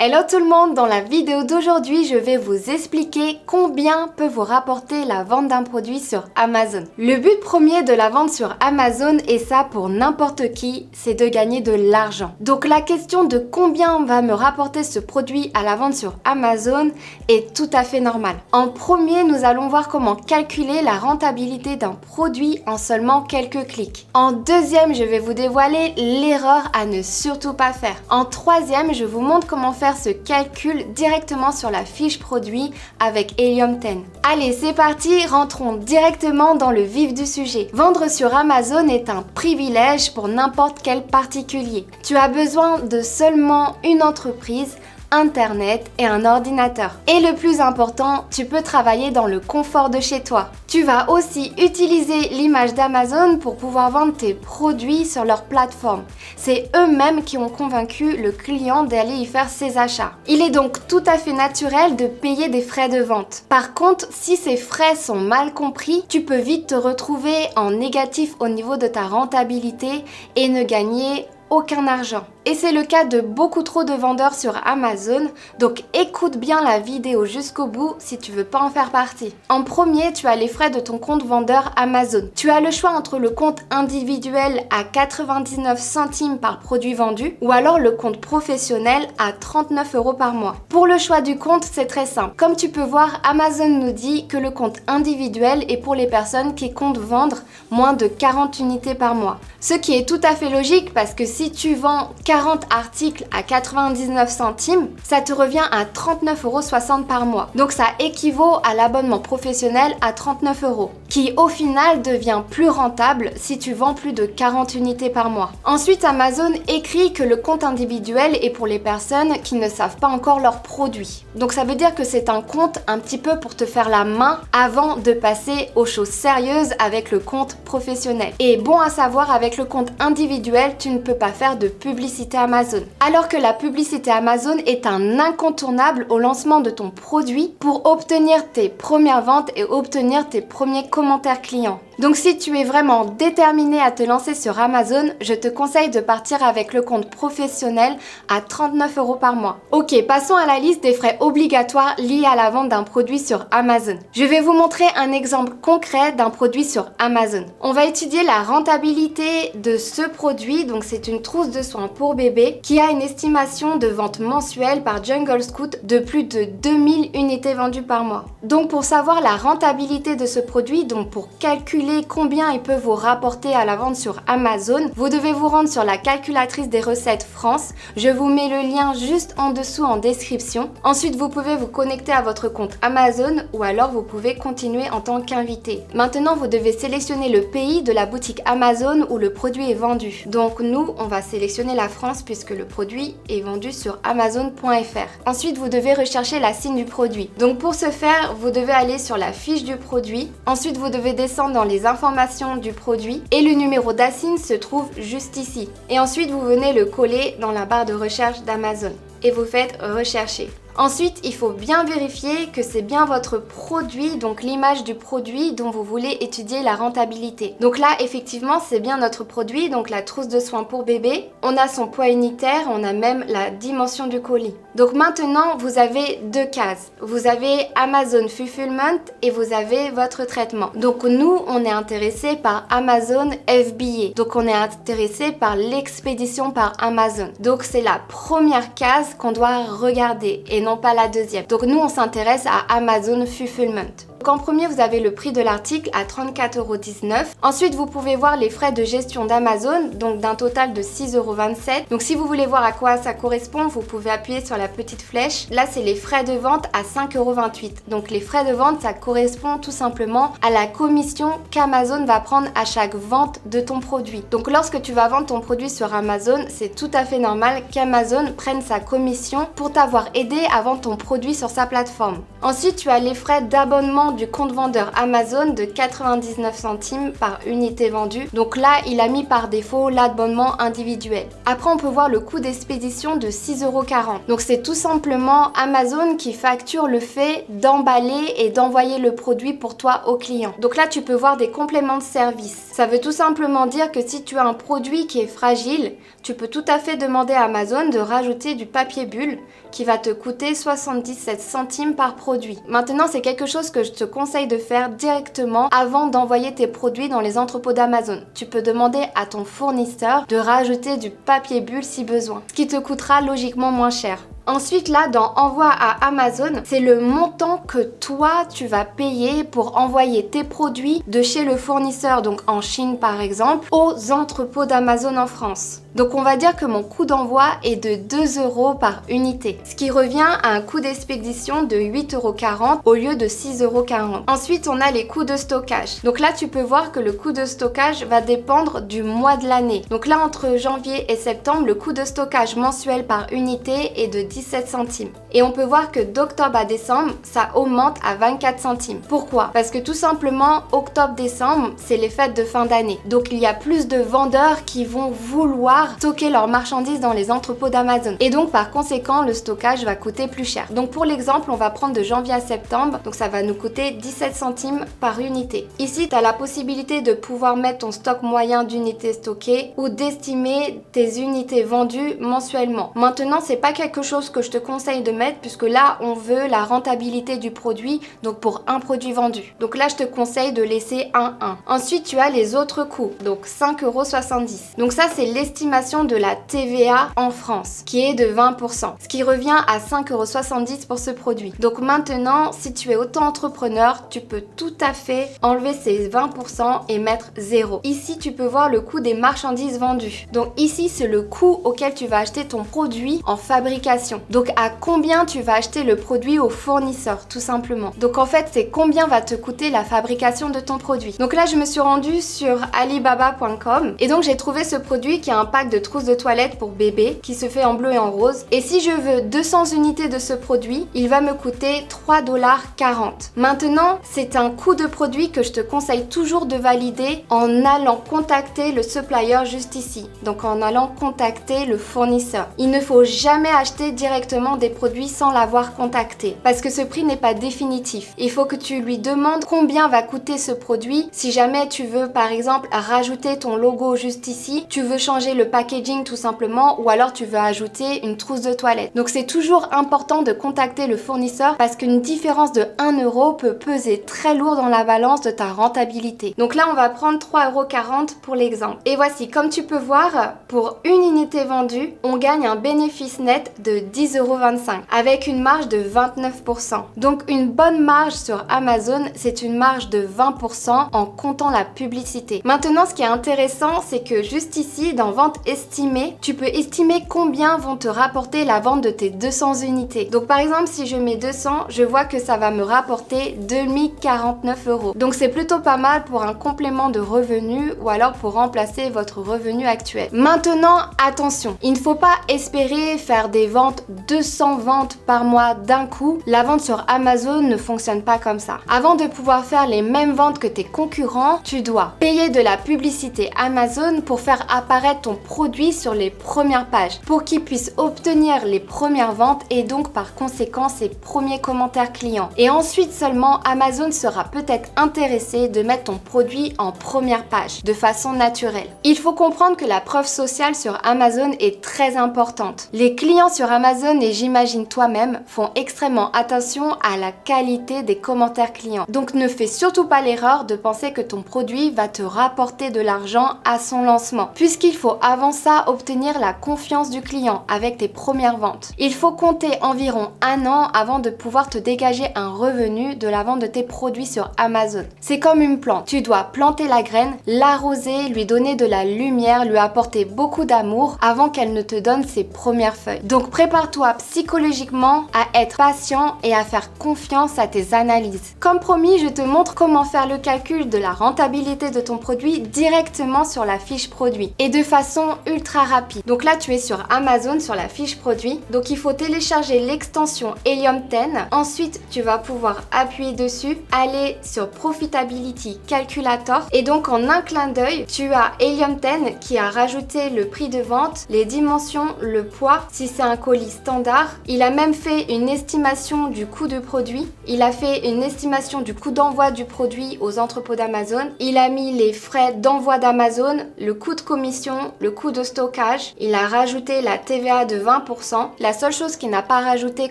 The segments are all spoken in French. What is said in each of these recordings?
Hello tout le monde, dans la vidéo d'aujourd'hui, je vais vous expliquer combien peut vous rapporter la vente d'un produit sur Amazon. Le but premier de la vente sur Amazon, et ça pour n'importe qui, c'est de gagner de l'argent. Donc la question de combien va me rapporter ce produit à la vente sur Amazon est tout à fait normale. En premier, nous allons voir comment calculer la rentabilité d'un produit en seulement quelques clics. En deuxième, je vais vous dévoiler l'erreur à ne surtout pas faire. En troisième, je vous montre comment faire ce calcul directement sur la fiche produit avec Helium 10. Allez, c'est parti, rentrons directement dans le vif du sujet. Vendre sur Amazon est un privilège pour n'importe quel particulier. Tu as besoin de seulement une entreprise, Internet et un ordinateur. Et le plus important, tu peux travailler dans le confort de chez toi. Tu vas aussi utiliser l'image d'Amazon pour pouvoir vendre tes produits sur leur plateforme. C'est eux-mêmes qui ont convaincu le client d'aller y faire ses achats. Il est donc tout à fait naturel de payer des frais de vente. Par contre, si ces frais sont mal compris, tu peux vite te retrouver en négatif au niveau de ta rentabilité et ne gagner aucun argent. Et c'est le cas de beaucoup trop de vendeurs sur Amazon, donc écoute bien la vidéo jusqu'au bout si tu veux pas en faire partie. En premier, tu as les frais de ton compte vendeur Amazon. Tu as le choix entre le compte individuel à 99 centimes par produit vendu ou alors le compte professionnel à 39 € par mois. Pour le choix du compte, c'est très simple. Comme tu peux voir, Amazon nous dit que le compte individuel est pour les personnes qui comptent vendre moins de 40 unités par mois. Ce qui est tout à fait logique parce que si tu vends 40 articles à 99 centimes, ça te revient à 39,60 € par mois. Donc ça équivaut à l'abonnement professionnel à 39 €, qui au final devient plus rentable si tu vends plus de 40 unités par mois. Ensuite, Amazon écrit que le compte individuel est pour les personnes qui ne savent pas encore leurs produits. Donc ça veut dire que c'est un compte un petit peu pour te faire la main avant de passer aux choses sérieuses avec le compte professionnel. Et bon à savoir, avec le compte individuel, tu ne peux pas faire de publicité Amazon. Alors que la publicité Amazon est un incontournable au lancement de ton produit pour obtenir tes premières ventes et obtenir tes premiers commentaires clients. Donc si tu es vraiment déterminé à te lancer sur Amazon, je te conseille de partir avec le compte professionnel à 39 € par mois. Ok, passons à la liste des frais obligatoires liés à la vente d'un produit sur Amazon. Je vais vous montrer un exemple concret d'un produit sur Amazon. On va étudier la rentabilité de ce produit, donc c'est une trousse de soins pour bébé qui a une estimation de vente mensuelle par Jungle Scout de plus de 2000 unités vendues par mois. Donc pour savoir la rentabilité de ce produit, donc pour calculer combien il peut vous rapporter à la vente sur Amazon, vous devez vous rendre sur la calculatrice des recettes France. Je vous mets le lien juste en dessous en description. Ensuite, vous pouvez vous connecter à votre compte Amazon ou alors vous pouvez continuer en tant qu'invité. Maintenant, vous devez sélectionner le pays de la boutique Amazon où le produit est vendu. Donc nous, on va sélectionner la France puisque le produit est vendu sur Amazon.fr. Ensuite, vous devez rechercher la signe du produit. Donc pour ce faire, vous devez aller sur la fiche du produit. Ensuite, vous devez descendre dans les informations du produit et le numéro d'ASIN se trouve juste ici. Et ensuite, vous venez le coller dans la barre de recherche d'Amazon et vous faites rechercher. Ensuite, il faut bien vérifier que c'est bien votre produit, donc l'image du produit dont vous voulez étudier la rentabilité. Donc là, effectivement, c'est bien notre produit, donc la trousse de soins pour bébé. On a son poids unitaire, on a même la dimension du colis. Donc maintenant, vous avez deux cases. Vous avez Amazon Fulfillment et vous avez votre traitement. Donc nous, on est intéressé par Amazon FBA. Donc on est intéressé par l'expédition par Amazon. Donc c'est la première case qu'on doit regarder et non pas la deuxième. Donc nous, on s'intéresse à Amazon Fulfillment. Donc en premier, vous avez le prix de l'article à 34,19 €. Ensuite, vous pouvez voir les frais de gestion d'Amazon, donc d'un total de 6,27 €. Donc si vous voulez voir à quoi ça correspond, vous pouvez appuyer sur la petite flèche. Là, c'est les frais de vente à 5,28 €. Donc les frais de vente, ça correspond tout simplement à la commission qu'Amazon va prendre à chaque vente de ton produit. Donc lorsque tu vas vendre ton produit sur Amazon, c'est tout à fait normal qu'Amazon prenne sa commission pour t'avoir aidé à vendre ton produit sur sa plateforme. Ensuite, tu as les frais d'abonnement du compte vendeur Amazon de 99 centimes par unité vendue. Donc là, il a mis par défaut l'abonnement individuel. Après, on peut voir le coût d'expédition de 6,40 €. Donc c'est tout simplement Amazon qui facture le fait d'emballer et d'envoyer le produit pour toi au client. Donc là, tu peux voir des compléments de service. Ça veut tout simplement dire que si tu as un produit qui est fragile, tu peux tout à fait demander à Amazon de rajouter du papier bulle qui va te coûter 77 centimes par produit. Maintenant, c'est quelque chose que je te conseille de faire directement avant d'envoyer tes produits dans les entrepôts d'Amazon. Tu peux demander à ton fournisseur de rajouter du papier bulle si besoin, ce qui te coûtera logiquement moins cher. Ensuite, là, dans Envoi à Amazon, c'est le montant que toi, tu vas payer pour envoyer tes produits de chez le fournisseur, donc en Chine par exemple, aux entrepôts d'Amazon en France. Donc on va dire que mon coût d'envoi est de 2 € par unité, ce qui revient à un coût d'expédition de 8,40 € au lieu de 6,40 €. Ensuite, on a les coûts de stockage. Donc là, tu peux voir que le coût de stockage va dépendre du mois de l'année. Donc là, entre janvier et septembre, le coût de stockage mensuel par unité est de 17 centimes. Et on peut voir que d'octobre à décembre, ça augmente à 24 centimes. Pourquoi? Parce que tout simplement, octobre-décembre, c'est les fêtes de fin d'année. Donc il y a plus de vendeurs qui vont vouloir stocker leurs marchandises dans les entrepôts d'Amazon. Et donc par conséquent, le stockage va coûter plus cher. Donc pour l'exemple, on va prendre de janvier à septembre. Donc ça va nous coûter 17 centimes par unité. Ici, tu as la possibilité de pouvoir mettre ton stock moyen d'unités stockées ou d'estimer tes unités vendues mensuellement. Maintenant, c'est pas quelque chose que je te conseille de mettre puisque là, on veut la rentabilité du produit, donc pour un produit vendu. Donc là, je te conseille de laisser 1,1. Ensuite, tu as les autres coûts, donc 5,70 €. Donc ça, c'est l'estimation de la TVA en France, qui est de 20%, ce qui revient à 5,70 € pour ce produit. Donc maintenant, si tu es auto-entrepreneur, tu peux tout à fait enlever ces 20% et mettre 0. Ici, tu peux voir le coût des marchandises vendues. Donc ici, c'est le coût auquel tu vas acheter ton produit en fabrication. Donc à combien tu vas acheter le produit au fournisseur, tout simplement. Donc en fait, c'est combien va te coûter la fabrication de ton produit. Donc là, je me suis rendue sur alibaba.com et donc j'ai trouvé ce produit qui a un pack de trousses de toilette pour bébé qui se fait en bleu et en rose. Et si je veux 200 unités de ce produit, il va me coûter 3,40 $. Maintenant, c'est un coût de produit que je te conseille toujours de valider en allant contacter le supplier juste ici. Donc en allant contacter le fournisseur. Il ne faut jamais acheter directement des produits sans l'avoir contacté parce que ce prix n'est pas définitif. Il faut que tu lui demandes combien va coûter ce produit. Si jamais tu veux par exemple rajouter ton logo juste ici, tu veux changer le packaging tout simplement ou alors tu veux ajouter une trousse de toilette. Donc c'est toujours important de contacter le fournisseur parce qu'une différence de 1 € peut peser très lourd dans la balance de ta rentabilité. Donc là on va prendre 3,40 € pour l'exemple. Et voici, comme tu peux voir, pour une unité vendue, on gagne un bénéfice net de 10,25 € avec une marge de 29%. Donc une bonne marge sur Amazon, c'est une marge de 20% en comptant la publicité. Maintenant, ce qui est intéressant, c'est que juste ici, dans vente estimée, tu peux estimer combien vont te rapporter la vente de tes 200 unités. Donc par exemple, si je mets 200, je vois que ça va me rapporter 2049 €. Donc c'est plutôt pas mal pour un complément de revenu ou alors pour remplacer votre revenu actuel. Maintenant, attention, il ne faut pas espérer faire des ventes, 200 ventes par mois d'un coup. La vente sur Amazon ne fonctionne pas comme ça. Avant de pouvoir faire les mêmes ventes que tes concurrents, tu dois payer de la publicité Amazon pour faire apparaître ton produit sur les premières pages, pour qu'ils puissent obtenir les premières ventes et donc par conséquent ses premiers commentaires clients. Et ensuite seulement, Amazon sera peut-être intéressé de mettre ton produit en première page, de façon naturelle. Il faut comprendre que la preuve sociale sur Amazon est très importante. Les clients sur Amazon, et j'imagine toi-même, font extrêmement attention à la qualité des commentaires clients. Donc ne fais surtout pas l'erreur de penser que ton produit va te rapporter de l'argent à son lancement, puisqu'il faut avant ça obtenir la confiance du client avec tes premières ventes. Il faut compter environ 1 an avant de pouvoir te dégager un revenu de la vente de tes produits sur Amazon. C'est comme une plante. Tu dois planter la graine, l'arroser, lui donner de la lumière, lui apporter beaucoup d'amour avant qu'elle ne te donne ses premières feuilles. Donc prépare-toi psychologiquement à être patient et à faire confiance à tes analyses. Comme promis, je te montre comment faire le calcul de la rentabilité de ton produit directement sur la fiche produit et de façon ultra rapide. Donc là, tu es sur Amazon sur la fiche produit. Donc il faut télécharger l'extension Helium 10. Ensuite, tu vas pouvoir appuyer dessus, aller sur Profitability Calculator et donc en un clin d'œil, tu as Helium 10 qui a rajouté le prix de vente, les dimensions, le poids, si c'est un colis colis standard. Il a même fait une estimation du coût du produit. Il a fait une estimation du coût d'envoi du produit aux entrepôts d'Amazon. Il a mis les frais d'envoi d'Amazon, le coût de commission, le coût de stockage. Il a rajouté la TVA de 20%. La seule chose qu'il n'a pas rajouté,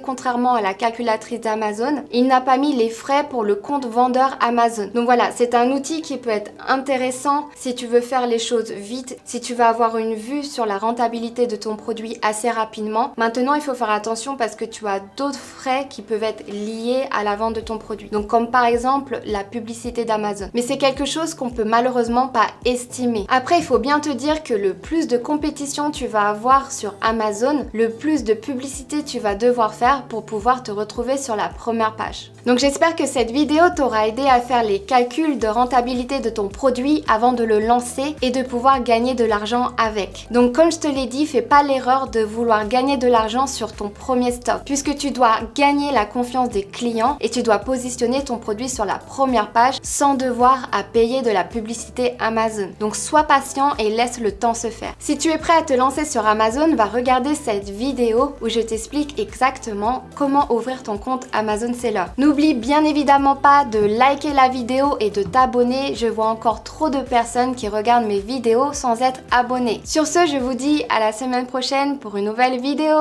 contrairement à la calculatrice d'Amazon, il n'a pas mis les frais pour le compte vendeur Amazon. Donc voilà, c'est un outil qui peut être intéressant si tu veux faire les choses vite, si tu veux avoir une vue sur la rentabilité de ton produit assez rapidement. Maintenant, il faut faire attention parce que tu as d'autres frais qui peuvent être liés à la vente de ton produit. Donc comme par exemple la publicité d'Amazon. Mais c'est quelque chose qu'on peut malheureusement pas estimer. Après, il faut bien te dire que le plus de compétition tu vas avoir sur Amazon, le plus de publicité tu vas devoir faire pour pouvoir te retrouver sur la première page. Donc j'espère que cette vidéo t'aura aidé à faire les calculs de rentabilité de ton produit avant de le lancer et de pouvoir gagner de l'argent avec. Donc comme je te l'ai dit, fais pas l'erreur de vouloir gagner de l'argent sur ton premier stop, puisque tu dois gagner la confiance des clients et tu dois positionner ton produit sur la première page sans devoir à payer de la publicité Amazon. Donc sois patient et laisse le temps se faire. Si tu es prêt à te lancer sur Amazon, va regarder cette vidéo où je t'explique exactement comment ouvrir ton compte Amazon Seller. N'oublie bien évidemment pas de liker la vidéo et de t'abonner. Je vois encore trop de personnes qui regardent mes vidéos sans être abonnées. Sur ce, je vous dis à la semaine prochaine pour une nouvelle vidéo.